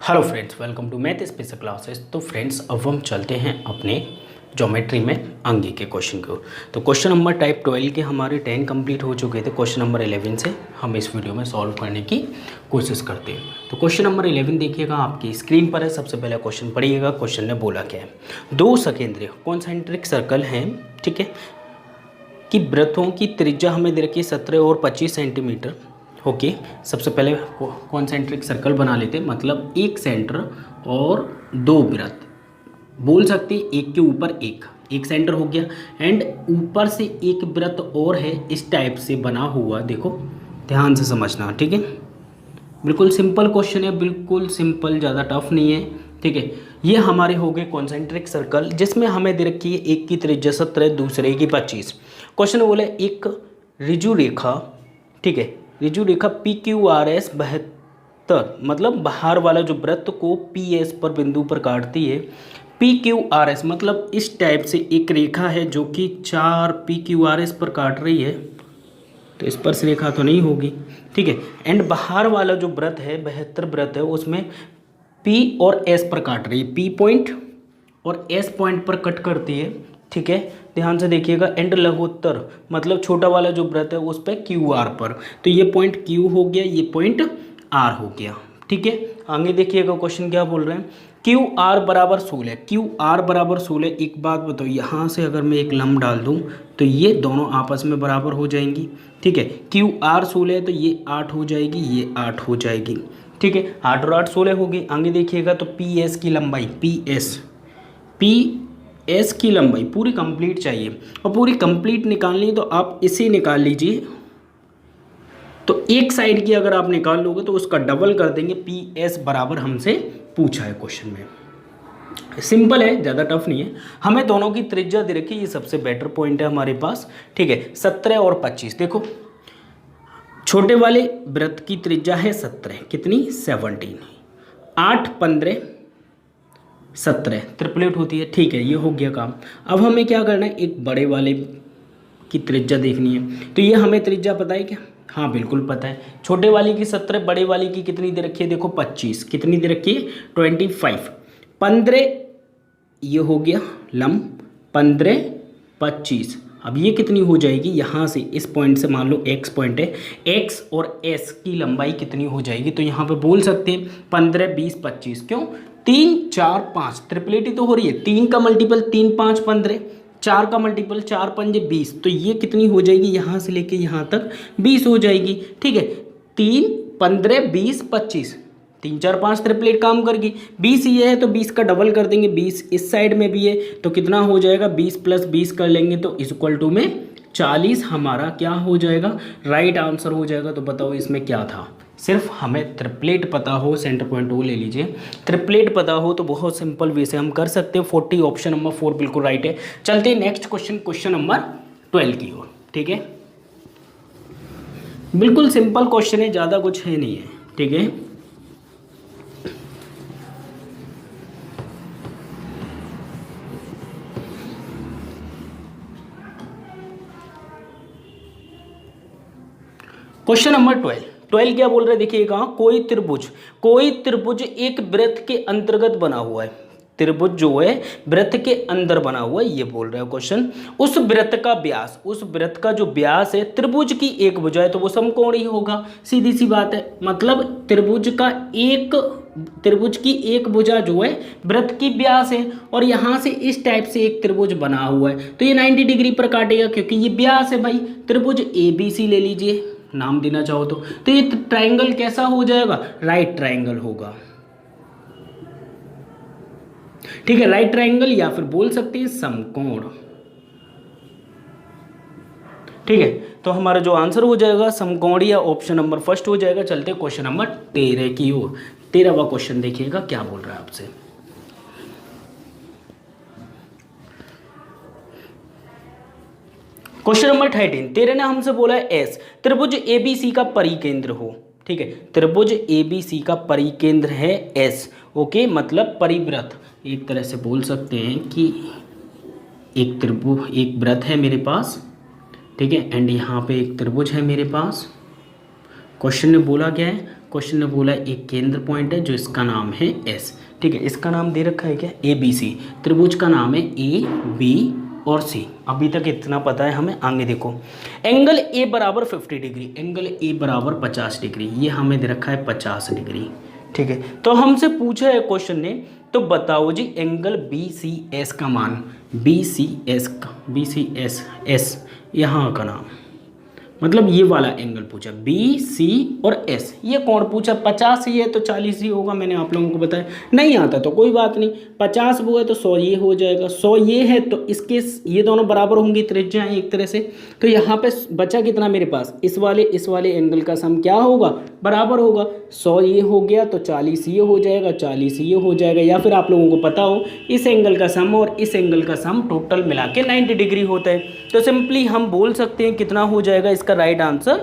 Hello friends, welcome to math special classes. तो friends, अब हम चलते हैं अपने ज्योमेट्री में आगे के क्वेश्चन को। तो क्वेश्चन नंबर टाइप 12 के हमारे 10 कंप्लीट हो चुके थे। क्वेश्चन नंबर 11 से हम इस वीडियो में सॉल्व करने की कोशिश करते हैं। तो क्वेश्चन नंबर 11 देखिएगा, आपकी स्क्रीन पर है। सबसे पहले क्वेश्चन पढ़िएगा। क्वेश्चन ने बोला क्या है, दो सकेंद्रीय कॉन्सेंट्रिक सर्कल हैं, ठीक है, कि वृत्तों की त्रिज्या हमें दे रखी है 17 और 25 सेंटीमीटर। ओके, सबसे पहले कॉन्सेंट्रिक सर्कल बना लेते हैं, मतलब एक सेंटर और दो वृत्त बोल सकते हैं, एक के ऊपर एक सेंटर हो गया एंड ऊपर से एक वृत्त और है, इस टाइप से बना हुआ। देखो ध्यान से समझना, ठीक है। बिल्कुल सिंपल क्वेश्चन है, बिल्कुल सिंपल, ज़्यादा टफ नहीं है, ठीक है। ये हमारे हो गए कॉन्सेंट्रिक सर्कल, जिसमें हमें दे रखी है एक की त्रिज्या 17, दूसरे की 25। क्वेश्चन बोले एक ऋजु रेखा, ठीक है, ऋजु रेखा PQRS 72, मतलब बाहर वाला जो वृत्त को PS पर बिंदु पर काटती है। PQRS मतलब इस टाइप से एक रेखा है जो कि 4 PQRS पर काट रही है, तो स्पर्श रेखा तो नहीं होगी, ठीक है। एंड बाहर वाला जो वृत्त है 72 वृत्त है, उसमें P और S पर काट रही है, P पॉइंट और S पॉइंट पर कट करती है, ठीक है। ध्यान से देखिएगा। एंड लघुत्तर मतलब छोटा वाला जो वृत्त है उस पर QR पर, तो ये पॉइंट Q हो गया, ये पॉइंट R हो गया, ठीक है। आगे देखिएगा क्वेश्चन क्या बोल रहे हैं, QR बराबर 16, QR बराबर 16। एक बात बताओ, यहाँ से अगर मैं एक लंब डाल दूँ तो ये दोनों आपस में बराबर हो जाएंगी, ठीक है। QR 16 है तो ये 8 हो जाएगी, ये 8 हो जाएगी, ठीक है। 8 और 8 16 होगी। आगे देखिएगा तो PS की लंबाई, PS की लंबाई पूरी कंप्लीट चाहिए, और पूरी कंप्लीट निकालनी तो आप इसे निकाल लीजिए। तो एक साइड की अगर आप निकाल लोगे तो उसका डबल कर देंगे। PS बराबर हमसे पूछा है क्वेश्चन में, सिंपल है, ज़्यादा टफ नहीं है। हमें दोनों की त्रिज्या दे रखी है, ये सबसे बेटर पॉइंट है हमारे पास, ठीक है। 17 और 25, देखो छोटे वाले वृत्त की त्रिज्या है 17, कितनी 17, 8 15 17 ट्रिपलेट होती है, ठीक है। ये हो गया काम। अब हमें क्या करना है, एक बड़े वाले की त्रिज्या देखनी है। तो ये हमें त्रिज्या पता है क्या? हाँ बिल्कुल पता है। छोटे वाली की 17, बड़े वाली की कितनी दे रखी है? देखो 25, कितनी दे रखी है? 25। 15 ये हो गया लंब, 15 25। अब ये कितनी हो जाएगी? यहाँ से इस पॉइंट से मान लो x पॉइंट है, x और s की लंबाई कितनी हो जाएगी? तो यहाँ पे बोल सकते हैं 15 20 25। क्यों? 3 4 5 ट्रिपलेट ही तो हो रही है। 3 का मल्टीपल 3 5 15, 4 का मल्टीपल 4 5 20। तो ये कितनी हो जाएगी? यहाँ से लेके यहाँ तक 20 हो जाएगी, ठीक है। 3 15 20 25, 3 4 5 ट्रिपलेट काम करगी। 20 ये है तो 20 का डबल कर देंगे, 20 इस साइड में भी है तो कितना हो जाएगा? 20 प्लस 20 कर लेंगे तो इक्वल टू में 40 हमारा क्या हो जाएगा? राइट आंसर हो जाएगा। तो बताओ इसमें क्या था? सिर्फ हमें ट्रिपलेट पता हो, सेंटर पॉइंट वो ले लीजिए, ट्रिपलेट पता हो तो बहुत सिंपल वे से हम कर सकते हैं। 40 ऑप्शन नंबर 4 बिल्कुल राइट है। चलते हैं नेक्स्ट क्वेश्चन, क्वेश्चन नंबर 12 की ओर, ठीक है। बिल्कुल सिंपल क्वेश्चन है, ज़्यादा कुछ है नहीं है, ठीक है। क्वेश्चन नंबर 12 क्या बोल रहे हैं? देखिएगा, कोई त्रिभुज एक वृत्त के अंतर्गत बना हुआ है। त्रिभुज जो है वृत्त के अंदर बना हुआ है, ये बोल रहे हो क्वेश्चन। उस वृत्त का व्यास, उस वृत्त का जो व्यास है त्रिभुज की एक भुजा है, तो वो समकोण ही होगा, सीधी सी बात है। मतलब त्रिभुज की एक भुजा जो है वृत्त की व्यास है, और यहाँ से इस टाइप से एक त्रिभुज बना हुआ है, तो ये 90 डिग्री पर काटेगा, क्योंकि ये व्यास है भाई। त्रिभुज ABC ले लीजिए, नाम देना चाहो तो ये ट्रायंगल कैसा हो जाएगा? राइट ट्रायंगल होगा, ठीक है। राइट ट्रायंगल या फिर बोल सकते हैं समकोण, ठीक है। तो हमारा जो आंसर हो जाएगा समकोणीय, ऑप्शन नंबर फर्स्ट हो जाएगा। चलते हैं क्वेश्चन नंबर 13 की ओर। 13वां क्वेश्चन देखिएगा क्या बोल रहा है आपसे। क्वेश्चन नंबर 13 ने हमसे बोला है एस त्रिभुज ABC का परिकेंद्र हो, ठीक है। त्रिभुज ABC का परिकेंद्र है एस, ओके, मतलब परिवृत्त। एक तरह से बोल सकते हैं कि एक वृत्त है मेरे पास, ठीक है, एंड यहाँ पे एक त्रिभुज है मेरे पास। क्वेश्चन ने बोला क्या है? क्वेश्चन ने बोला एक केंद्र पॉइंट है जो इसका नाम है एस, ठीक है, इसका नाम दे रखा है क्या, ए बी सी, त्रिभुज का नाम है ए बी और सी। अभी तक इतना पता है हमें। आगे देखो, एंगल ए बराबर 50 डिग्री, एंगल ए बराबर 50 डिग्री, ये हमें दे रखा है 50 डिग्री, ठीक है। तो हमसे पूछा है क्वेश्चन ने, तो बताओ जी एंगल बी सी एस का मान, बी सी एस एस यहाँ का नाम, मतलब ये वाला एंगल पूछा, बी सी और एस, ये कौन पूछा, 50 ही है तो 40 ही होगा, मैंने आप लोगों को बताया। नहीं आता तो कोई बात नहीं, 50 वो है तो 100 ये हो जाएगा, 100 ये है तो इसके ये दोनों बराबर होंगी त्रिज्या है एक तरह से। तो यहाँ पे बचा कितना मेरे पास, इस वाले एंगल का सम क्या होगा, बराबर होगा, 100 ये हो गया तो 40 ये हो जाएगा, 40 ये हो जाएगा, या फिर आप लोगों को पता हो इस एंगल का सम और इस एंगल का सम टोटल मिला के 90 डिग्री होता है। तो सिंपली हम बोल सकते हैं कितना हो जाएगा इसका right answer,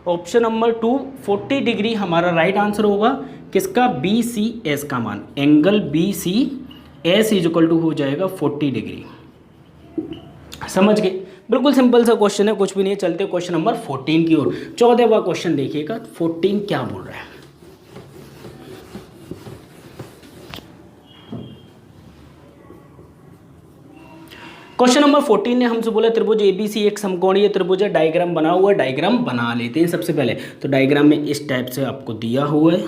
option number 2 40 degree हमारा राइट आंसर होगा। किसका, बी सी एस का मान, angle B C S is equal to हो जाएगा 40 डिग्री। समझ गए, बिल्कुल सिंपल सा क्वेश्चन है, कुछ भी नहीं है। चलते क्वेश्चन नंबर 14 की ओर। 14वां क्वेश्चन देखिएगा, 14 क्या बोल रहा है। क्वेश्चन नंबर 14 ने हमसे बोला त्रिभुज एबीसी एक समकोणीय त्रिभुज है, डायग्राम बना हुआ है, डायग्राम बना लेते हैं सबसे पहले। तो डायग्राम में इस टाइप से आपको दिया हुआ है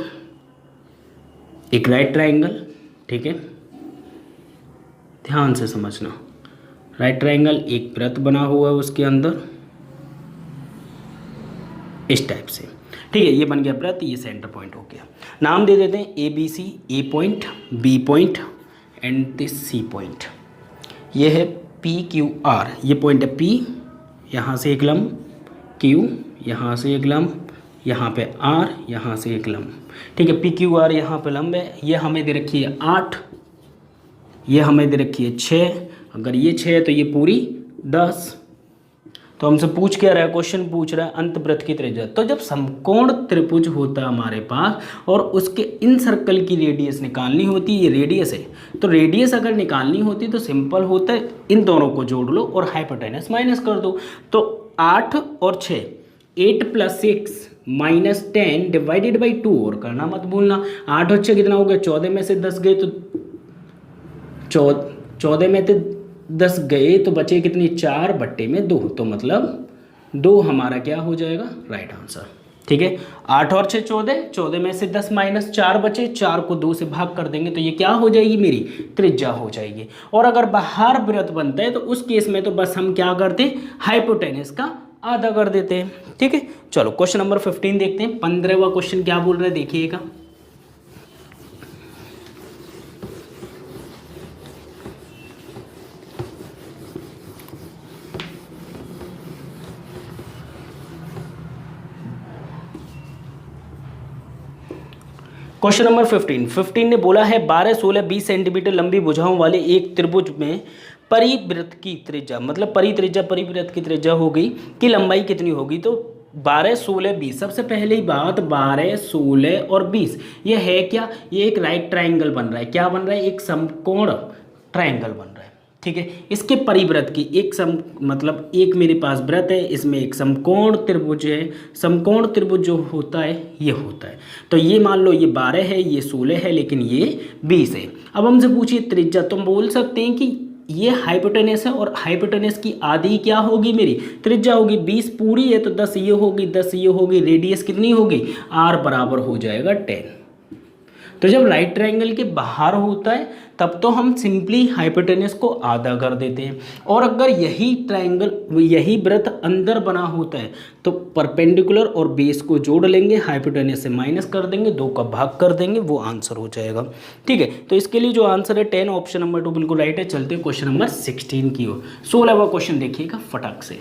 एक राइट ट्रायंगल, ठीक है, ध्यान से समझना। राइट ट्रायंगल, एक वृत्त बना हुआ है उसके अंदर इस टाइप से, ठीक है, ये बन गया वृत्त, ये सेंटर पॉइंट हो गया। नाम दे देते हैं A B C, A point, B point and this C point. ये है पी क्यू आर, ये पॉइंट है पी, यहाँ से एक लंब, क्यू यहाँ से एक लंब, यहाँ पे आर यहाँ से एक लंब, ठीक है। पी क्यू आर यहाँ पे लंब है, ये हमें दे रखी है 8, ये हमें दे रखी है 6, अगर ये 6 है तो ये पूरी 10। तो हमसे पूछ क्या रहा है, क्वेश्चन पूछ रहा है अंतवृत्त की त्रिज्या। तो जब समकोण त्रिभुज होता है हमारे पास और उसके इन सर्कल की रेडियस निकालनी होती है, ये रेडियस है, तो रेडियस अगर निकालनी होती तो सिंपल होता है, इन दोनों को जोड़ लो और हाइपोटेनस माइनस कर दो। तो 8 और 6, 8 + 6 - 10 डिवाइडेड बाई 2, और करना मत भूलना। 8 और 6 कितना हो गया, 14 में से 10 गए तो 14 में से 10 गए तो बचे कितनी, 4/2, तो मतलब 2 हमारा क्या हो जाएगा, राइट आंसर, ठीक है। 8 और 6 14, 14 में से 10 - 4 बचे, 4 को 2 से भाग कर देंगे तो ये क्या हो जाएगी, मेरी त्रिज्या हो जाएगी। और अगर बाहर वृत्त बनता है तो उस केस में तो बस हम क्या करते, हाइपोटेनस का आधा कर देते हैं, ठीक है। चलो क्वेश्चन नंबर 15 देखते हैं। 15वां क्वेश्चन क्या बोल रहा है, देखिएगा। क्वेश्चन नंबर 15 ने बोला है 12, 16, 20 सेंटीमीटर लंबी भुजाओं वाले एक त्रिभुज में परिवृत्त की त्रिज्या, मतलब परिवृत्त की त्रिज्या होगी कि लंबाई कितनी होगी। तो 12, 16, 20, सबसे पहले ही बात 12, 16 और 20, ये है क्या, ये एक राइट ट्रायंगल बन रहा है। क्या बन रहा है, एक समकोण ट्रायंगल बन रहा है, ठीक है। इसके परिवृत्त की मतलब एक मेरे पास वृत्त है, इसमें एक समकोण त्रिभुज है। समकोण त्रिभुज जो होता है ये होता है, तो ये मान लो ये 12 है, ये 16 है, लेकिन ये 20 है। अब हमसे पूछिए त्रिज्या, तो हम बोल सकते हैं कि ये हाइपोटेनस है और हाइपोटेनस की आधी क्या होगी, मेरी त्रिज्या होगी। 20 पूरी है तो 10 ये होगी, 10 ये होगी, रेडियस कितनी होगी, r बराबर हो जाएगा 10। तो जब राइट ट्रायंगल के बाहर होता है तब तो हम सिंपली हाइपोटेनस को आधा कर देते हैं, और अगर यही ट्रायंगल, यही वृत्त अंदर बना होता है तो परपेंडिकुलर और बेस को जोड़ लेंगे, हाइपोटेनस से माइनस कर देंगे, 2 का भाग कर देंगे, वो आंसर हो जाएगा, ठीक है। तो इसके लिए जो आंसर है 10, ऑप्शन नंबर 2 बिल्कुल राइट है। चलते हैं क्वेश्चन नंबर 16 की ओर। 16वां क्वेश्चन देखिएगा फटाक से।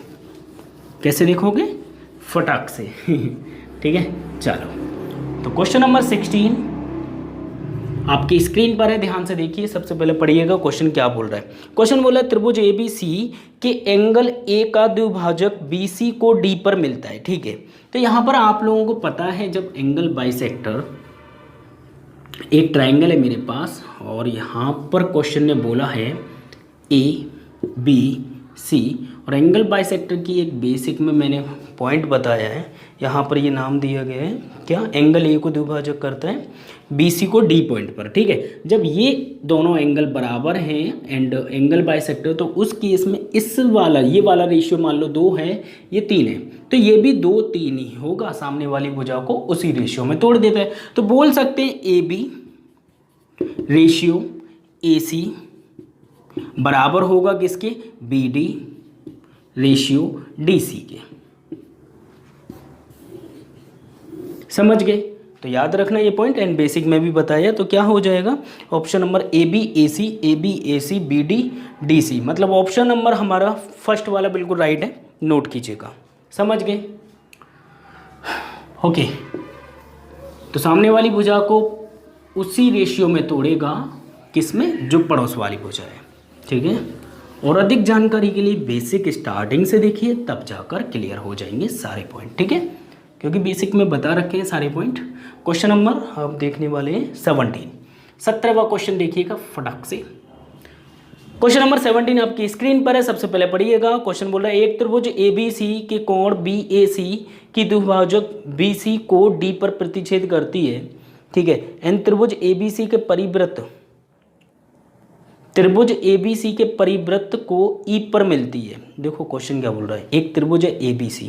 कैसे देखोगे, फटाक से ठीक है। चलो तो क्वेश्चन नंबर 16 आपकी स्क्रीन पर है, ध्यान से देखिए। सबसे पहले पढ़िएगा क्वेश्चन क्या बोल रहा है। क्वेश्चन बोला है त्रिभुज एबीसी के एंगल ए का द्विभाजक बीसी को डी पर मिलता है, ठीक है। तो यहाँ पर आप लोगों को पता है जब एंगल बाइसेक्टर, एक ट्रायंगल है मेरे पास और यहाँ पर क्वेश्चन ने बोला है ए बी सी और एंगल बाइसेक्टर की एक बेसिक में मैंने पॉइंट बताया है, यहाँ पर ये नाम दिया गया है क्या, एंगल ए को द्विभाजक करता है बीसी को डी पॉइंट पर, ठीक है। जब ये दोनों एंगल बराबर हैं एंड एंगल बाइसेक्टर, तो उस केस में इस वाला ये वाला रेशियो मान लो 2 है, ये 3 है, तो ये भी 2 3 ही होगा, सामने वाली भुजा को उसी रेशियो में तोड़ देता है। तो बोल सकते हैं ए बी रेशियो ए सी बराबर होगा किसके, B D ratio D C के। समझ गए? तो याद रखना ये पॉइंट, एंड बेसिक में भी बताया। तो क्या हो जाएगा, option number A B A C B D D C, मतलब ऑप्शन नंबर हमारा फर्स्ट वाला बिल्कुल राइट है, नोट कीजिएगा। समझ गए? ओके, तो सामने वाली भुजा को उसी रेशियो में तोड़ेगा किसमें, जो पड़ोस वाली भुजा है, ठीक है। और अधिक जानकारी के लिए बेसिक स्टार्टिंग से देखिए, तब जाकर क्लियर हो जाएंगे सारे पॉइंट, ठीक है, क्योंकि बेसिक में बता रखे हैं सारे पॉइंट। क्वेश्चन नंबर हम देखने वाले हैं 17वां क्वेश्चन देखिएगा फटाक से। क्वेश्चन नंबर 17 आपकी स्क्रीन पर है, सबसे पहले पढ़िएगा। क्वेश्चन बोल रहा है एक त्रिभुज ABC के कोण BAC की द्विभाजक BC को D पर प्रतिच्छेद करती है, ठीक है। एन त्रिभुज ABC के परिवृत्त को E पर मिलती है। देखो क्वेश्चन क्या बोल रहा है, एक त्रिभुज है ABC,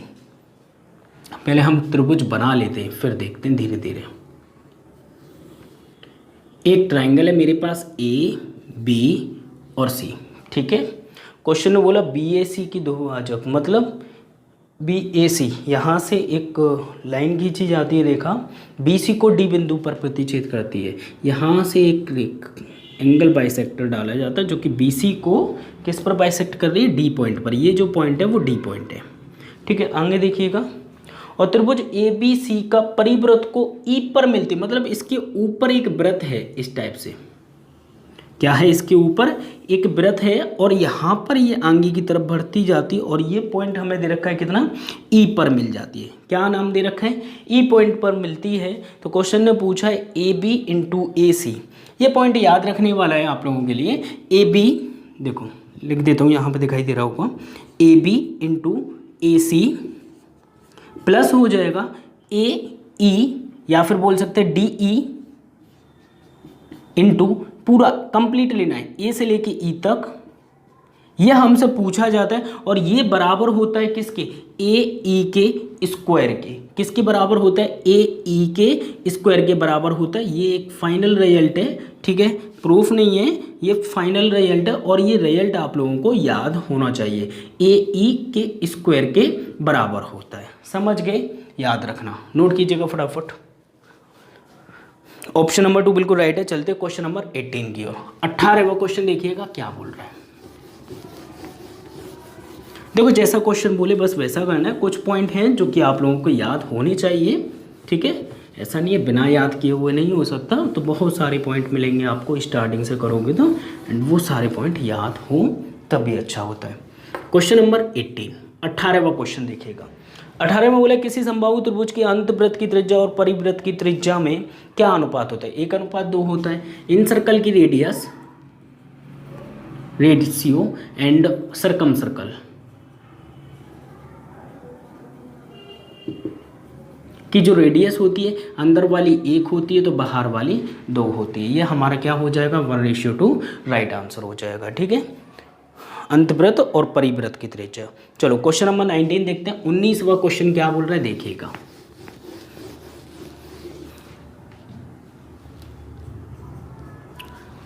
पहले हम त्रिभुज बना लेते हैं फिर देखते हैं धीरे धीरे। एक ट्रायंगल है मेरे पास A B और C, ठीक है। क्वेश्चन ने बोला BAC की द्विभाजक, मतलब BAC यहाँ से एक लाइन खींची जाती है रेखा, BC को D बिंदु पर प्रतिच्छेद करती है, यहाँ से एक एंगल बाइसेक्टर डाला जाता है जो कि BC को किस पर बाइसेक्ट कर रही है, D पॉइंट पर। ये जो पॉइंट है वो D पॉइंट है, ठीक है। आगे देखिएगा, और त्रिभुज ABC का परिवृत्त को E पर मिलती, मतलब इसके ऊपर एक वृत्त है इस टाइप से, क्या है, इसके ऊपर एक वृत्त है और यहाँ पर ये आगे की तरफ बढ़ती जाती है, और ये पॉइंट हमें दे रखा है कितना, E पर मिल जाती है। क्या नाम दे रखा है, E पॉइंट पर मिलती है। तो क्वेश्चन ने पूछा है AB इंटू AC, ये पॉइंट याद रखने वाला है आप लोगों के लिए। AB देखो लिख देता हूँ, यहाँ पे दिखाई दे रहा होगा, AB इंटू AC प्लस हो जाएगा AE, या फिर बोल सकते हैं DE इंटू पूरा कंप्लीट लेना है ए से लेके ई तक, यह हमसे पूछा जाता है। और ये बराबर होता है किसके, AE के स्क्वायर के। किसके बराबर होता है, AE के स्क्वायर के बराबर होता है। ये एक फाइनल रिजल्ट है, ठीक है, प्रूफ नहीं है, ये फाइनल रिजल्ट है, और ये रिजल्ट आप लोगों को याद होना चाहिए, AE के स्क्वायर के बराबर होता है। समझ गए? याद रखना, नोट कीजिएगा फटाफट। ऑप्शन नंबर 2 बिल्कुल राइट है। चलते क्वेश्चन नंबर 18 की ओर। 18वां क्वेश्चन देखिएगा क्या बोल रहा है। देखो जैसा क्वेश्चन बोले बस वैसा करना है। कुछ पॉइंट हैं जो कि आप लोगों को याद होने चाहिए, ठीक है, ऐसा नहीं है बिना याद किए हुए नहीं हो सकता। तो बहुत सारे पॉइंट मिलेंगे आपको, स्टार्टिंग से करोगे तो, एंड वो सारे पॉइंट याद हो तभी अच्छा होता है। क्वेश्चन नंबर 18वां क्वेश्चन देखिएगा। 18 में बोला किसी समबाहु त्रिभुज की अंतवृत्त की त्रिज्या और परिवृत्त की त्रिज्या में क्या अनुपात होता है, 1:2 होता है। इन सर्कल की रेडियो एंड सरकम सर्कल की जो रेडियस होती है, अंदर वाली 1 होती है तो बाहर वाली 2 होती है। ये हमारा क्या हो जाएगा, 1:2 राइट आंसर हो जाएगा, ठीक है। अंतवृत्त और परिवृत्त की त्रिज्या। चलो क्वेश्चन नंबर 19 देखते हैं। 19वां क्वेश्चन क्या बोल रहा है देखिएगा।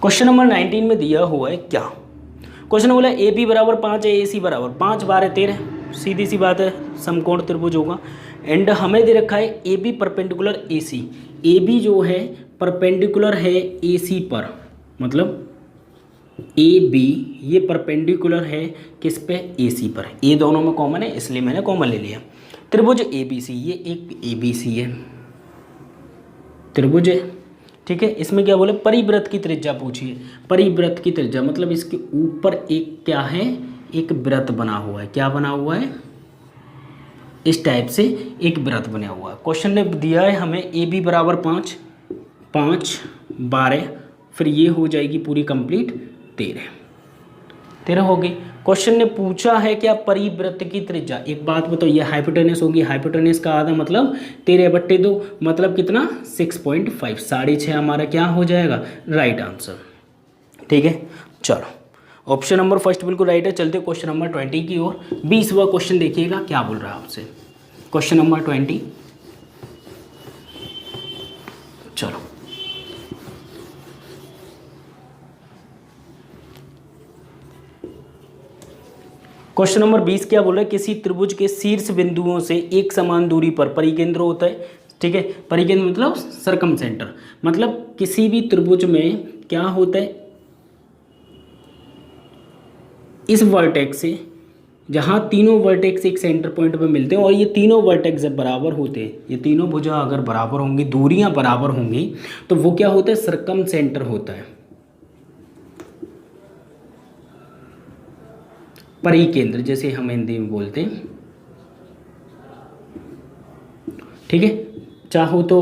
क्वेश्चन नंबर 19 में दिया हुआ है क्या, क्वेश्चन बोला AB बराबर 5 है, AC बराबर 5 12 13, सीधी सी बात है, समकोण त्रिभुज होगा। एंड हमें दे रखा है AB परपेंडिकुलर AC, AB जो है परपेंडिकुलर है AC पर, मतलब AB ये परपेंडिकुलर है किस पे, AC पर। ये दोनों में कॉमन है इसलिए मैंने कॉमन ले लिया। त्रिभुज ABC, ये एक ABC है, त्रिभुज है, ठीक है। इसमें क्या बोले, परिवृत्त की त्रिज्या पूछी है। परिवृत्त की त्रिज्या मतलब इसके ऊपर एक क्या है, एक वृत्त बना हुआ है। क्या बना हुआ है, इस टाइप से एक वृत्त बना हुआ है। क्वेश्चन ने दिया है हमें AB बराबर 5 5 12, फिर ये हो जाएगी पूरी कंप्लीट 13 13 होगी। क्वेश्चन ने पूछा है क्या परिवृत्त की त्रिज्या, एक बात बताओ, ये हाइपोटेनस होगी, हाइपोटेनस का आधा मतलब 13/2 मतलब कितना 6.5, 6.5 हमारा क्या हो जाएगा राइट आंसर। ठीक है, चलो ऑप्शन नंबर फर्स्ट बिल्कुल राइट है। चलते क्वेश्चन नंबर 20 की ओर। 20वां क्वेश्चन देखिएगा क्या बोल रहा है आपसे। क्वेश्चन नंबर 20, चलो क्वेश्चन नंबर 20 क्या बोल रहा है, किसी त्रिभुज के शीर्ष बिंदुओं से एक समान दूरी पर परिकेंद्र होता है। ठीक है, परिकेंद्र मतलब सरकम सेंटर, मतलब किसी भी त्रिभुज में क्या होता है, इस वर्टेक्स से जहाँ तीनों वर्टेक्स एक सेंटर पॉइंट पे मिलते हैं और ये तीनों वर्टेक्स जब बराबर होते हैं, ये तीनों भुजा अगर बराबर होंगी, दूरियां बराबर होंगी, तो वो क्या होता है सरकम सेंटर होता है, परिकेंद्र जैसे हम हिंदी में बोलते हैं। ठीक है, चाहो तो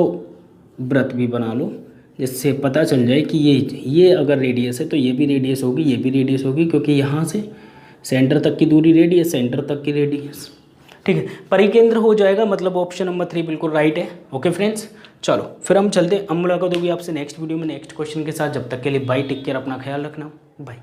वृत्त भी बना लो जिससे पता चल जाए कि ये अगर रेडियस है तो ये भी रेडियस होगी, ये भी रेडियस होगी, क्योंकि यहाँ से सेंटर तक की दूरी रेडियस, सेंटर तक की रेडियस। ठीक है, परिकेंद्र हो जाएगा, मतलब ऑप्शन नंबर 3 बिल्कुल राइट है। ओके फ्रेंड्स, चलो फिर हम चलते हैं, अब मुलाकात होगी आपसे नेक्स्ट वीडियो में नेक्स्ट क्वेश्चन के साथ। जब तक के लिए बाय, टेक केयर, अपना ख्याल रखना, बाय।